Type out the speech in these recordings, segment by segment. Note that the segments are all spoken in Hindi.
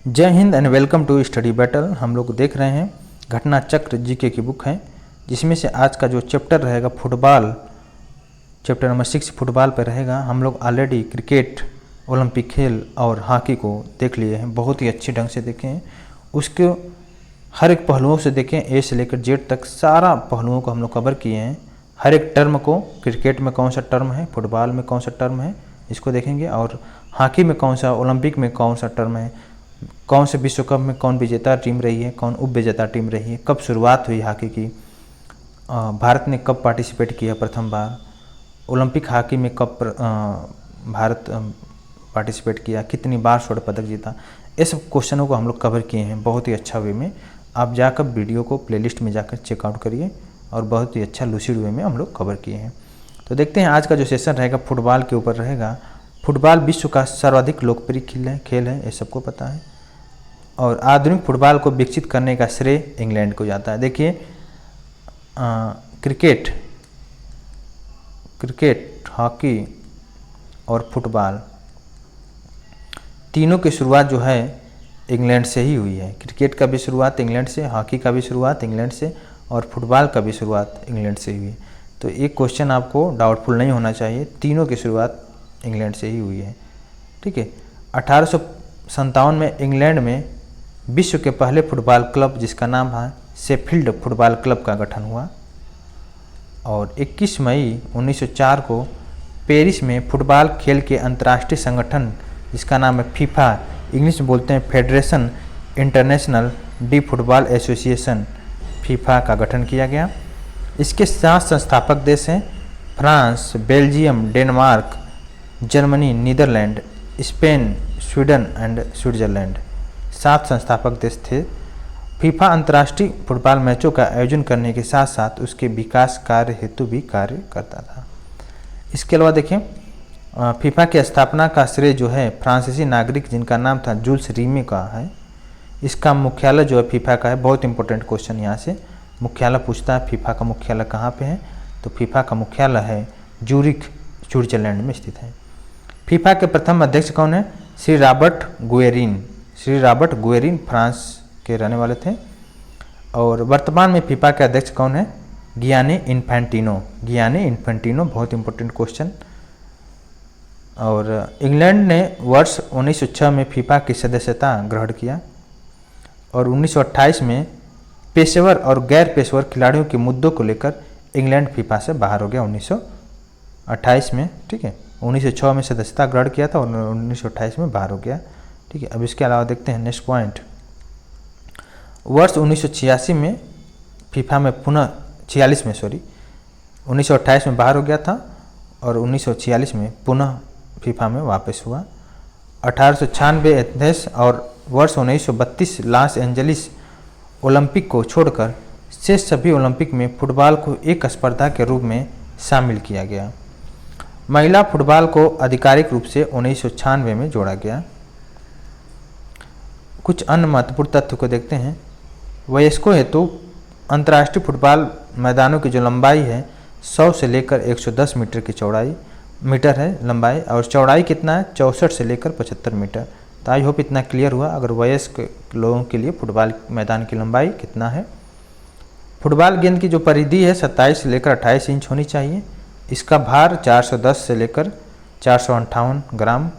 जय Hind and welcome to study battle. हम लोग देख रहे हैं घटना चक्र जीके की बुक है, जिसमें से आज का जो चैप्टर रहेगा फुटबॉल, चैप्टर नंबर 6 फुटबॉल पर रहेगा। हम लोग ऑलरेडी क्रिकेट, ओलंपिक खेल और हॉकी को देख लिए हैं, बहुत ही अच्छे ढंग से देखे हैं। उसके हर एक पहलुओं से देखें, ए से लेकर जेड तक सारा पहलुओं को हम लोग कवर किए हैं। हर एक टर्म को, क्रिकेट में कौन सा टर्म है, फुटबॉल में कौन सा टर्म है, इसको देखेंगे। और हॉकी में कौन सा, ओलंपिक में कौन सा टर्म है, कौन से विश्व कप में कौन विजेता टीम रही है, कौन उप विजेता टीम रही है, कब शुरुआत हुई हॉकी की, भारत ने कब पार्टिसिपेट किया प्रथम बार, ओलंपिक हॉकी में कब भारत पार्टिसिपेट किया, कितनी बार स्वर्ण पदक जीता। ये सब क्वेश्चनों को हम लोग कवर किए हैं बहुत ही अच्छा वे में। आप जाकर वीडियो को प्लेलिस्ट में जाकर चेकआउट करिए, और बहुत ही अच्छा लूसिड वे में हम लोग कवर किए हैं। तो देखते हैं आज का जो सेशन रहेगा फुटबॉल के ऊपर रहेगा। फुटबॉल विश्व का सर्वाधिक लोकप्रिय खेल है, ये सबको पता है। और आधुनिक फुटबॉल को विकसित करने का श्रेय इंग्लैंड को जाता है। देखिए क्रिकेट, हॉकी और फुटबॉल तीनों की शुरुआत जो है इंग्लैंड से ही हुई है। क्रिकेट का भी शुरुआत इंग्लैंड से, हॉकी का भी शुरुआत इंग्लैंड से, और फुटबॉल का भी शुरुआत इंग्लैंड से हुई है। तो एक क्वेश्चन आपको डाउटफुल नहीं होना चाहिए, तीनों की शुरुआत इंग्लैंड से ही हुई है। ठीक है। 1857 में इंग्लैंड में विश्व के पहले फुटबॉल क्लब, जिसका नाम है शेफील्ड फुटबॉल क्लब, का गठन हुआ। और 21 मई 1904 को पेरिस में फुटबॉल खेल के अंतर्राष्ट्रीय संगठन, जिसका नाम है फीफा, इंग्लिश में बोलते हैं Federation Internationale de Football Association, FIFA का गठन किया गया। इसके 7 संस्थापक देश हैं France, Belgium, Denmark, Germany, Netherlands, Spain, Sweden and Switzerland. 7 संस्थापक देश थे। फीफा अंतर्राष्ट्रीय फुटबॉल मैचों का आयोजन करने के साथ साथ उसके विकास कार्य हेतु भी कार्य करता था। इसके अलावा देखें, फीफा की स्थापना का श्रेय जो है फ्रांसीसी नागरिक, जिनका नाम था जूल्स रीमे, का है। इसका मुख्यालय जो है फीफा का है, बहुत इंपॉर्टेंट क्वेश्चन यहाँ से मुख्यालय पूछता है, फीफा का मुख्यालय कहाँ पे है, तो फीफा का मुख्यालय है जूरिख, स्विट्जरलैंड में स्थित है। फीफा के प्रथम अध्यक्ष कौन है? Shri Robert Guerin. Shri Robert Guerin France के रहने वाले थे। और वर्तमान में फीफा के अध्यक्ष कौन है? Gianni Infantino. गियानी इन्फेंटिनो, बहुत इंपॉर्टेंट क्वेश्चन। और इंग्लैंड ने वर्ष 1906 में फीफा की सदस्यता ग्रहण किया। और 1928 में पेशेवर और गैर पेशेवर खिलाड़ियों के मुद्दों को लेकर इंग्लैंड फीफा से बाहर हो गया 1928 में। ठीक है, 1906 में सदस्यता ग्रहण किया था और 1928 में बाहर हो गया। ठीक है। अब इसके अलावा देखते हैं नेक्स्ट पॉइंट। वर्ष 1986 में फीफा में पुनः 1928 में बाहर हो गया था और 1946 में पुनः फीफा में वापस हुआ। 1896 एथेंस और वर्ष 1932 लॉस एंजलिस ओलंपिक को छोड़कर शेष सभी ओलंपिक में फुटबॉल को एक स्पर्धा के रूप में शामिल किया गया। महिला फुटबॉल को आधिकारिक रूप से 1996 में जोड़ा गया। कुछ अन्य महत्वपूर्ण तथ्य को देखते हैं। वयस्कों हेतु अंतर्राष्ट्रीय फुटबॉल मैदानों की जो लंबाई है 100 से लेकर 110 मीटर की मीटर है लंबाई, और चौड़ाई कितना है? 64 से लेकर 75 मीटर। तो आई होप इतना क्लियर हुआ। अगर वयस्क लोगों के लिए फुटबॉल मैदान की लंबाई कितना है। फुटबॉल गेंद की जो परिधि है 27 से लेकर 28 इंच होनी चाहिए। इसका भार 410 से लेकर 458 ग्राम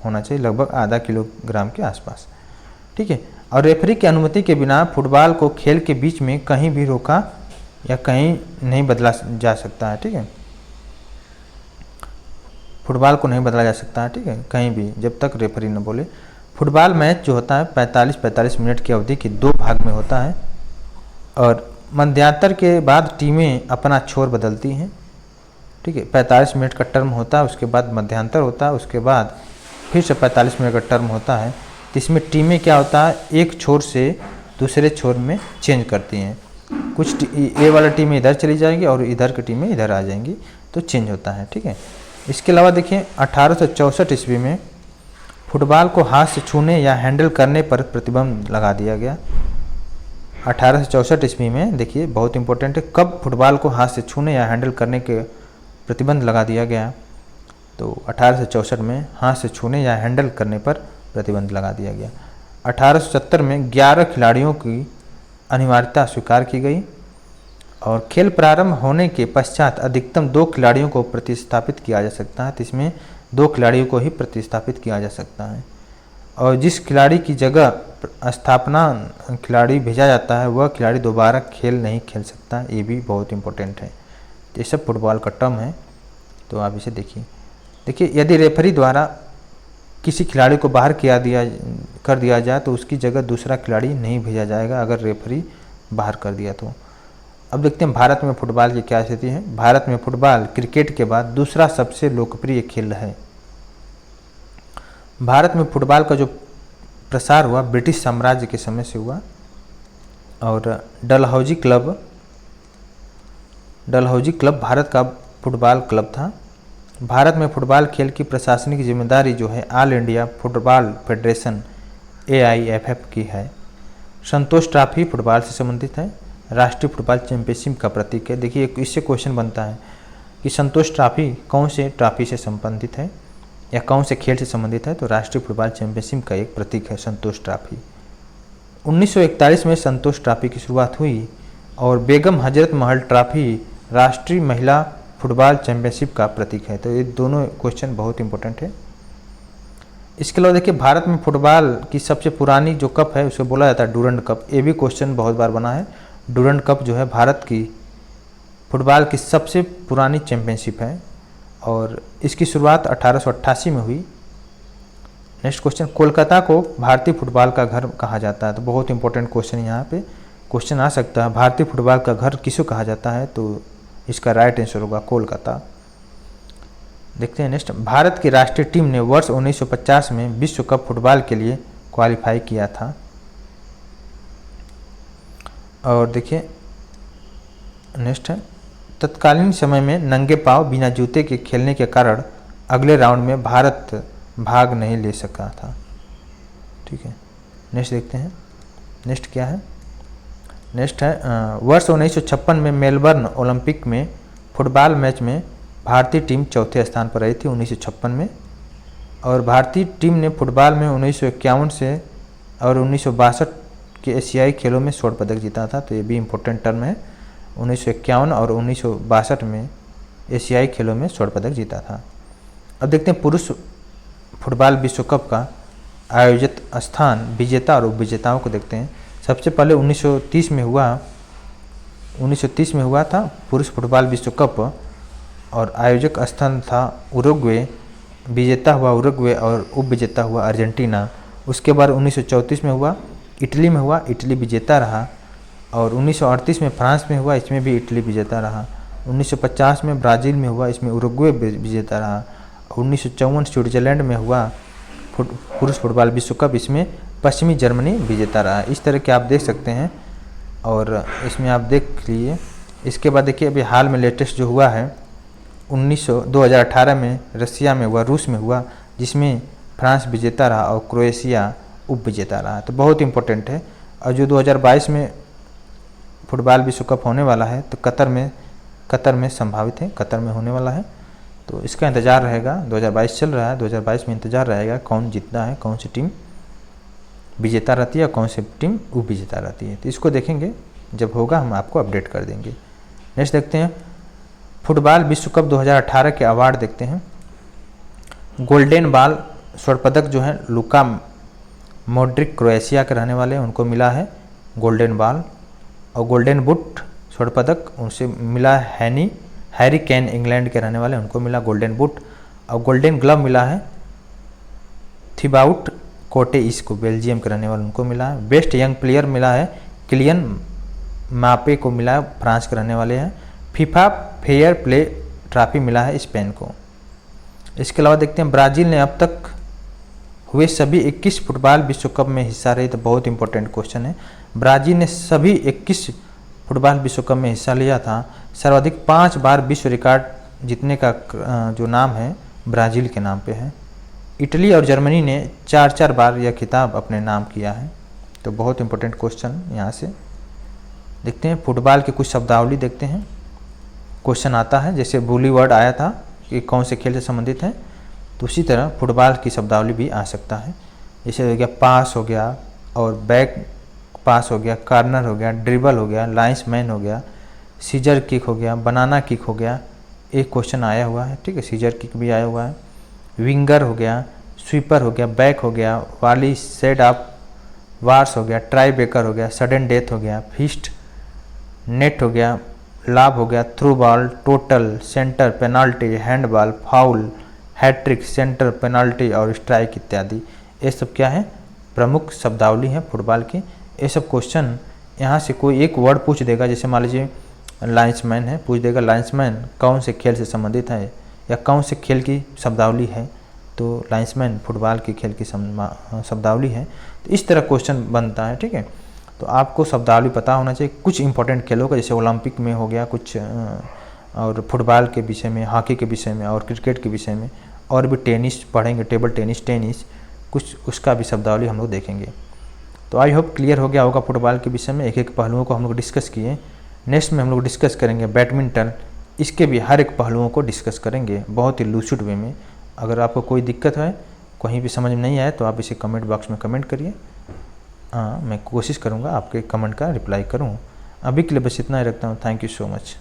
होना चाहिए, लगभग आधा किलोग्राम के आसपास। ठीक है। और रेफरी की अनुमति के बिना फुटबॉल को खेल के बीच में कहीं भी रोका या कहीं नहीं बदला जा सकता है। ठीक है, फुटबॉल को नहीं बदला जा सकता है। ठीक है, कहीं भी, जब तक रेफरी न बोले। फुटबॉल मैच जो होता है 45 मिनट की अवधि की 2 भाग में होता है, और मध्यांतर के बाद टीमें अपना छोर बदलती हैं। ठीक है, 45 मिनट का टर्म होता है, उसके बाद मध्यांतर होता है, उसके बाद फिर से 45 मिनट का टर्म होता है। इसमें टीमें क्या होता है, एक छोर से दूसरे छोर में चेंज करती हैं। कुछ ए वाला टीमें इधर चली जाएंगी और इधर की टीमें इधर आ जाएंगी, तो चेंज होता है। ठीक है। इसके अलावा देखिए 1864 ईस्वी में फुटबॉल को हाथ से छूने या हैंडल करने पर प्रतिबंध लगा दिया गया। 1864 ईस्वी में देखिए, बहुत इंपॉर्टेंट है, कब फुटबॉल को हाथ से छूने या हैंडल करने के प्रतिबंध लगा दिया गया? तो 1864 में हाथ से छूने या हैंडल करने पर प्रतिबंध लगा दिया गया। 1870 में 11 खिलाड़ियों की अनिवार्यता स्वीकार की गई और खेल प्रारंभ होने के पश्चात अधिकतम 2 खिलाड़ियों को प्रतिस्थापित किया जा सकता है। तो इसमें 2 खिलाड़ियों को ही प्रतिस्थापित किया जा सकता है और जिस खिलाड़ी की जगह स्थापना खिलाड़ी भेजा जाता है वह खिलाड़ी दोबारा खेल नहीं खेल सकता। ये भी बहुत इंपॉर्टेंट है। तो ये सब फुटबॉल का टर्म है, तो आप इसे देखिए यदि रेफरी द्वारा किसी खिलाड़ी को बाहर कर दिया जाए तो उसकी जगह दूसरा खिलाड़ी नहीं भेजा जाएगा अगर रेफरी बाहर कर दिया तो। अब देखते हैं भारत में फुटबॉल की क्या स्थिति है। भारत में फुटबॉल क्रिकेट के बाद दूसरा सबसे लोकप्रिय खेल है। भारत में फुटबॉल का जो प्रसार हुआ ब्रिटिश साम्राज्य के समय से हुआ और डलहौजी क्लब भारत का फुटबॉल क्लब था। भारत में फुटबॉल खेल की प्रशासनिक जिम्मेदारी जो है all India football federation AIFF की है। संतोष ट्रॉफी फुटबॉल से संबंधित है, राष्ट्रीय फुटबॉल चैंपियनशिप का प्रतीक है। देखिए इससे क्वेश्चन बनता है कि संतोष ट्रॉफी कौन से ट्रॉफी से संबंधित है या कौन से खेल से संबंधित है, तो राष्ट्रीय फुटबॉल चैंपियनशिप का एक प्रतीक है संतोष ट्रॉफी। 1941 में संतोष ट्रॉफी की शुरुआत हुई और बेगम हजरत महल ट्रॉफी राष्ट्रीय महिला फुटबॉल चैंपियनशिप का प्रतीक है। तो ये दोनों क्वेश्चन बहुत इंपॉर्टेंट है। इसके अलावा देखिए भारत में फुटबॉल की सबसे पुरानी जो कप है उसे बोला जाता है डूरंड कप। ये भी क्वेश्चन बहुत बार बना है। डूरंड कप जो है भारत की फुटबॉल की सबसे पुरानी चैंपियनशिप है और इसकी शुरुआत 1888 में हुई। नेक्स्ट क्वेश्चन, कोलकाता को भारतीय फुटबॉल का घर कहा जाता है। तो बहुत इंपॉर्टेंट क्वेश्चन यहाँ पे क्वेश्चन आ सकता है, भारतीय फुटबॉल का घर किसको कहा जाता है, तो इसका राइट आंसर होगा कोलकाता। देखते हैं नेक्स्ट, भारत की राष्ट्रीय टीम ने वर्ष 1950 में विश्व कप फुटबॉल के लिए क्वालिफाई किया था। और देखिए नेक्स्ट है, तत्कालीन समय में नंगे पांव बिना जूते के खेलने के कारण अगले राउंड में भारत भाग नहीं ले सका था। ठीक है, नेक्स्ट देखते हैं। नेक्स्ट क्या है, नेक्स्ट है वर्ष 1956 में मेलबर्न ओलंपिक में फुटबॉल मैच में भारतीय टीम चौथे स्थान पर रही थी 1956 में। और भारतीय टीम ने फुटबॉल में 1951 से और 1962 के एशियाई खेलों में स्वर्ण पदक जीता था। तो ये भी इम्पोर्टेंट टर्म है, 1951 और 1962 में एशियाई खेलों में स्वर्ण पदक जीता था। अब देखते हैं पुरुष फुटबॉल विश्व कप का आयोजित स्थान, विजेता और उपविजेताओं को देखते हैं। सबसे पहले 1930 में हुआ था पुरुष फुटबॉल विश्व कप और आयोजक स्थान था उरुग्वे, विजेता हुआ उरुग्वे और उपविजेता हुआ अर्जेंटीना। उसके बाद 1934 में हुआ इटली में हुआ, इटली विजेता रहा। और 1938 में फ्रांस में हुआ, इसमें भी इटली विजेता रहा। 1950 में ब्राज़ील में हुआ, इसमें उरुग्वे विजेता रहा। 1954 स्विट्जरलैंड में हुआ पुरुष फुटबॉल विश्व कप, इसमें पश्चिमी जर्मनी विजेता रहा। इस तरह के आप देख सकते हैं और इसमें आप देख लिए। इसके बाद देखिए अभी हाल में लेटेस्ट जो हुआ है 2018 में रसिया में हुआ, रूस में हुआ, जिसमें फ्रांस विजेता रहा और क्रोएशिया उप विजेता रहा। तो बहुत इंपॉर्टेंट है। और जो 2022 में फुटबॉल विश्व कप होने वाला है तो कतर में संभावित है, कतर में होने वाला है। तो इसका इंतज़ार रहेगा, 2022 चल रहा है, 2022 में इंतज़ार रहेगा कौन जीतता है, कौन सी टीम विजेता रहती है और कौन सी टीम उप विजेता रहती है। तो इसको देखेंगे, जब होगा हम आपको अपडेट कर देंगे। नेक्स्ट देखते हैं फुटबॉल विश्व कप 2018 के अवार्ड देखते हैं। गोल्डन बॉल स्वर्ण पदक जो है लुका मॉड्रिक क्रोएशिया के रहने वाले हैं, उनको मिला है गोल्डन बॉल। और गोल्डन बूट स्वर्ण पदक उनसे मिला है हैरी केन इंग्लैंड के रहने वाले, उनको मिला गोल्डन बूट। और गोल्डन ग्लव मिला है थिबाउट कोटेइस को, बेल्जियम के रहने वाले, उनको मिला है। बेस्ट यंग प्लेयर मिला है किलियन मापे को मिला है, फ्रांस के रहने वाले हैं। फीफा फेयर प्ले ट्रॉफी मिला है स्पेन को। इसके अलावा देखते हैं ब्राज़ील ने अब तक हुए सभी 21 फुटबॉल विश्व कप में हिस्सा रही। तो बहुत इंपॉर्टेंट क्वेश्चन है। ब्राज़ील ने सभी 21 फुटबॉल विश्व कप में हिस्सा लिया था। सर्वाधिक 5 बार विश्व रिकॉर्ड जीतने का जो नाम है ब्राज़ील के नाम पे है। इटली और जर्मनी ने 4-4 बार यह खिताब अपने नाम किया है। तो बहुत इंपॉर्टेंट क्वेश्चन यहाँ से देखते हैं। फुटबॉल की कुछ शब्दावली देखते हैं। क्वेश्चन आता है जैसे बुली वर्ड आया था कि कौन से खेल से संबंधित है, तो उसी तरह फुटबॉल की शब्दावली भी आ सकता है। जैसे हो गया पास, हो गया और बैक पास हो गया, कार्नर हो गया, ड्रिबल हो गया, लाइन्समैन हो गया, सीजर किक हो गया, बनाना किक हो गया, एक क्वेश्चन आया हुआ है, ठीक है, सीजर किक भी आया हुआ है, विंगर हो गया, स्वीपर हो गया, बैक हो गया, वाली सेड ऑफ वार्स हो गया, ट्राई बेकर हो गया, सडन डेथ हो गया, फिस्ट नेट हो गया, लाभ हो गया, through ball, total, centre, penalty, handball, foul, hat trick, centre, penalty और स्ट्राइक इत्यादि। ये सब क्या है, प्रमुख शब्दावली है फुटबॉल की। ये सब क्वेश्चन यहाँ से कोई एक वर्ड पूछ देगा, जैसे मान लीजिए लाइन्समैन है, पूछ देगा लाइन्समैन कौन से खेल से संबंधित है या कौन से खेल की शब्दावली है, तो लाइन्समैन फुटबॉल की खेल की शब्दावली है। तो इस तरह क्वेश्चन बनता है, ठीक है। तो आपको शब्दावली पता होना चाहिए कुछ इंपॉर्टेंट खेलों का, जैसे ओलंपिक में हो गया कुछ, और फुटबॉल के विषय में, हॉकी के विषय में और क्रिकेट के विषय में, और भी टेनिस पढ़ेंगे, टेबल टेनिस कुछ उसका भी शब्दावली हम लोग देखेंगे। तो आई होप क्लियर हो गया होगा फुटबॉल के विषय में, एक एक पहलुओं को हम लोग डिस्कस किए। नेक्स्ट में हम लोग डिस्कस करेंगे बैडमिंटन, इसके भी हर एक पहलुओं को डिस्कस करेंगे बहुत ही लूसिड वे में। अगर आपको कोई दिक्कत है, कहीं भी समझ में नहीं आए तो आप इसे कमेंट बॉक्स में कमेंट करिए। हाँ, मैं कोशिश करूँगा आपके कमेंट का रिप्लाई करूँ। अभी के लिए बस इतना ही रखता हूँ। Thank you so much.